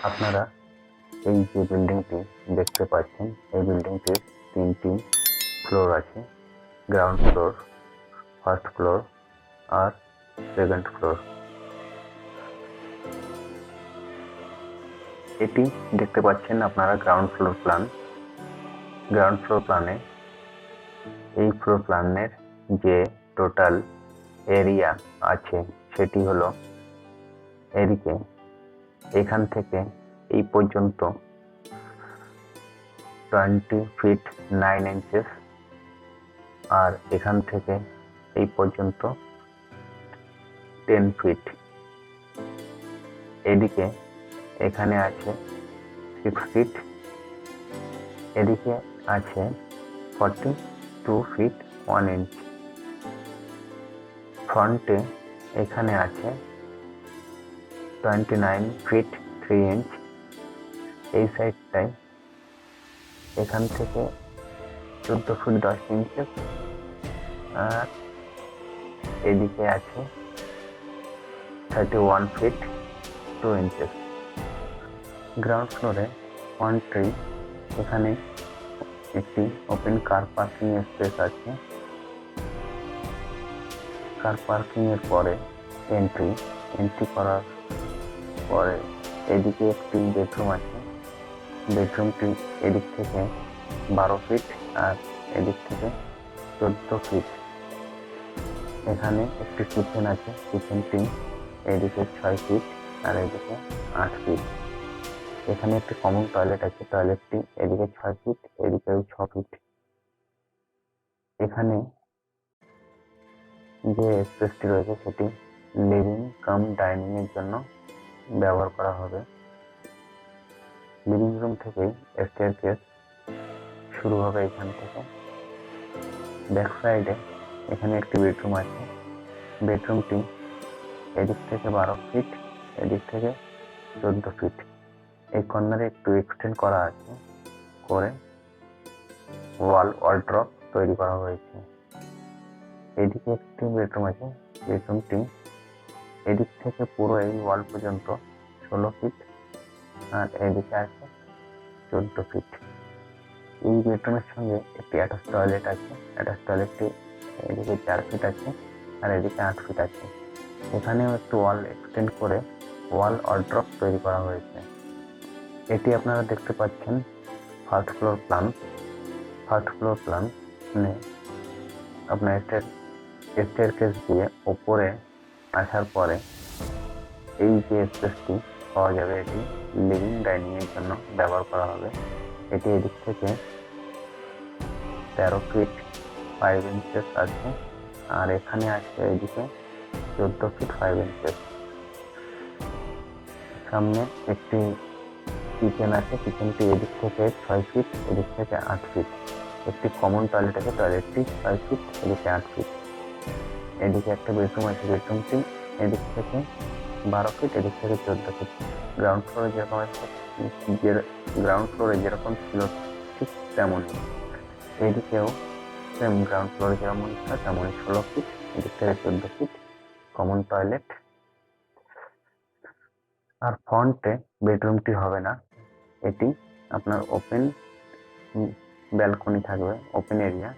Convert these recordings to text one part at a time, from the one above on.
আপনারা এই যে বিল্ডিংটি দেখতে পাচ্ছেন, এই বিল্ডিংটির 3টি ফ্লোর আছে। গ্রাউন্ড ফ্লোর, ফার্স্ট ফ্লোর আর সেকেন্ড ফ্লোর। এটি দেখতে পাচ্ছেন আপনারা ground floor plan. Ground floor প্ল্যানে এই ফ্লোর প্ল্যানের যে টোটাল এরিয়া আছে সেটি হলো এদিকে এখান থেকে এই পর্যন্ত 20 ফিট 9 ইঞ্চেস, আর এখান থেকে এই পর্যন্ত 10 ফিট। এদিকে এখানে আছে 6 ফিট, এদিকে আছে 42 ফিট 1 ইঞ্চ। ফ্রন্টে এখানে আছে 29 ফিট 3 ইঞ্চ। এই সাইডটায় এখান থেকে 14 ফিট 10 ইঞ্চেস, আর এদিকে আছে 31 ফিট 2 ইঞ্চেস। গ্রাউন্ড ফ্লোরে এন্ট্রি, এখানে একটি ওপেন কার পার্কিং স্পেস আছে। কার পার্কিং এর পরে এন্ট্রি করার পরে এদিকে একটি বেডরুম আছে। বেডরুমটি এদিক থেকে 12 ফিট আর এদিক থেকে 14 ফিট। এখানে একটি কিচেন আছে। কিচেনটি এদিকে 6 ফিট আর এদিকে 8 ফিট। এখানে একটি কমন টয়লেট আছে। টয়লেটটি এদিকে 6 ফিট, এদিকেও 6 ফিট। এখানে যে স্পেসটি রয়েছে সেটি লিভিং কাম ডাইনিং এর জন্য ব্যবহার করা হবে। লিভিং রুম থেকে স্টেয়ারকেস শুরু হবে এখান থেকে। ব্যাক সাইডে এখানে একটি বেডরুম আছে। বেডরুমটি এদিক থেকে 12 ফিট, এদিক থেকে 14 ফিট। এই কর্নারে একটু এক্সটেন্ড করা আছে, করে ওয়ালড্রপ তৈরি করা হয়েছে। এদিকে একটি বেডরুম আছে। বেডরুমটি এদিক থেকে পুরো এই ওয়াল পর্যন্ত 16 ফিট আর এদিকে আছে 14 ফিট। এই বেডরুমের সঙ্গে একটি অ্যাটাচ টয়লেট আছে। অ্যাটাচ টয়লেটটি এদিকে 4 ফিট আছে আর এদিকে 8 ফিট আছে। এখানেও একটু ওয়াল এক্সটেন্ড করে ওয়ালড্রপ তৈরি করা হয়েছে। এটি আপনারা দেখতে পাচ্ছেন first floor plan. First floor প্ল্যানে আপনার স্টেয়ারকেস দিয়ে উপরে আসার পরে এই যে স্পেসটি পাওয়া যাবে, এটি লিভিং ডাইনিং এর জন্য ব্যবহার করা হবে। এটি এদিক থেকে 13 ফিট 5 ইঞ্চেস আছে আর এখানে আছে এদিকে 14 ফিট 5 ইঞ্চেস। সামনে একটি কিচেন আছে। কিচেনটি এদিক থেকে 6 ফিট, এদিক থেকে 8 ফিট। একটি কমন টয়লেট আছে। টয়লেটটি 6 ফিট, এদিকে 8 ফিট। এদিকে একটা বেডরুম আছে। বেডরুমটি এদিক থেকে 12 ফিট, এদিক থেকে 14 ফিট। গ্রাউন্ড ফ্লোরে যেরকম ছিল ঠিক তেমনই এদিকেও সেম গ্রাউন্ড ফ্লোরে যেমন ছিল তেমনই 16 ফিট, এদিক থেকে 14 ফিট কমন টয়লেট। আর ফ্রন্টে বেডরুমটি হবে না, এটি আপনার ওপেন ব্যালকনি থাকবে, ওপেন এরিয়া।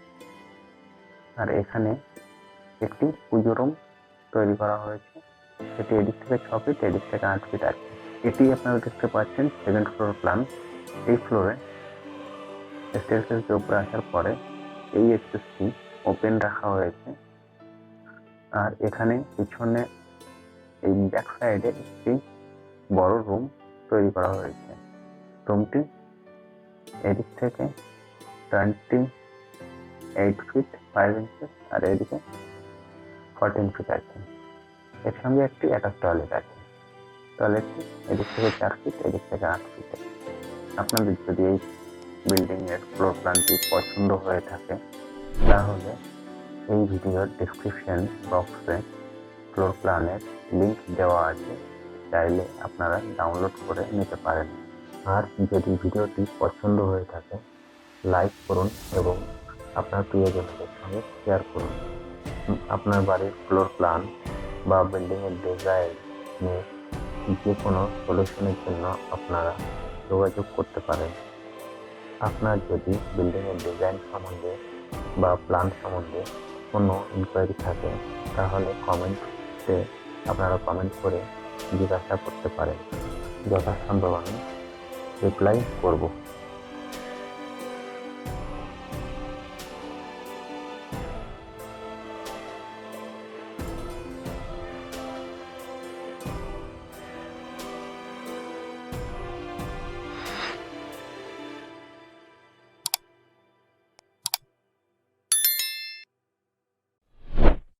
আর এখানে একটি পুজো রুম তৈরি করা হয়েছে। এটি এদিক থেকে 6 ফিট, এদিক থেকে 8 ফিট আছে। এটি আপনারা দেখতে পাচ্ছেন সেকেন্ড ফ্লোর প্ল্যান। এই ফ্লোরে স্টেয়ারকেস দিয়ে উপরে আসার পরে এই স্পেসটি ওপেন রাখা হয়েছে। আর এখানে পিছনে এই ব্যাক সাইডে একটি বড় রুম তৈরি করা হয়েছে। রুমটি এদিক থেকে 28 ফিট 5 ইঞ্চেস আর এদিকে 14 ফিট আছে। এর সঙ্গে একটি অ্যাটাচ টয়লেট আছে। টয়লেটটি এদিক থেকে 4 ফিট, এদিক থেকে 8 ফিট। আপনাদের যদি এই বিল্ডিং এর ফ্লোর প্ল্যানটি পছন্দ হয়ে থাকে তাহলে এই ভিডিওর ডেসক্রিপশন বক্সে ফ্লোর প্ল্যানের লিংক দেওয়া আছে, চাইলে আপনারা ডাউনলোড করে নিতে পারেন। আর যদি ভিডিওটি পছন্দ হয়ে থাকে লাইক করুন এবং আপনার প্রিয়জনদের সঙ্গে শেয়ার করুন। আপনার বাড়ির ফ্লোর প্ল্যান বা বিল্ডিং এর ডিজাইন নিয়ে যে কোনো সলিউশনের জন্য আপনারা যোগাযোগ করতে পারেন। আপনার যদি বিল্ডিংয়ের ডিজাইন সম্বন্ধে বা প্ল্যান সম্বন্ধে কোনো ইনকোয়ারি থাকে তাহলে আপনারা কমেন্ট করে জিজ্ঞাসা করতে পারেন। যথাসম্ভব আমি রিপ্লাই করব।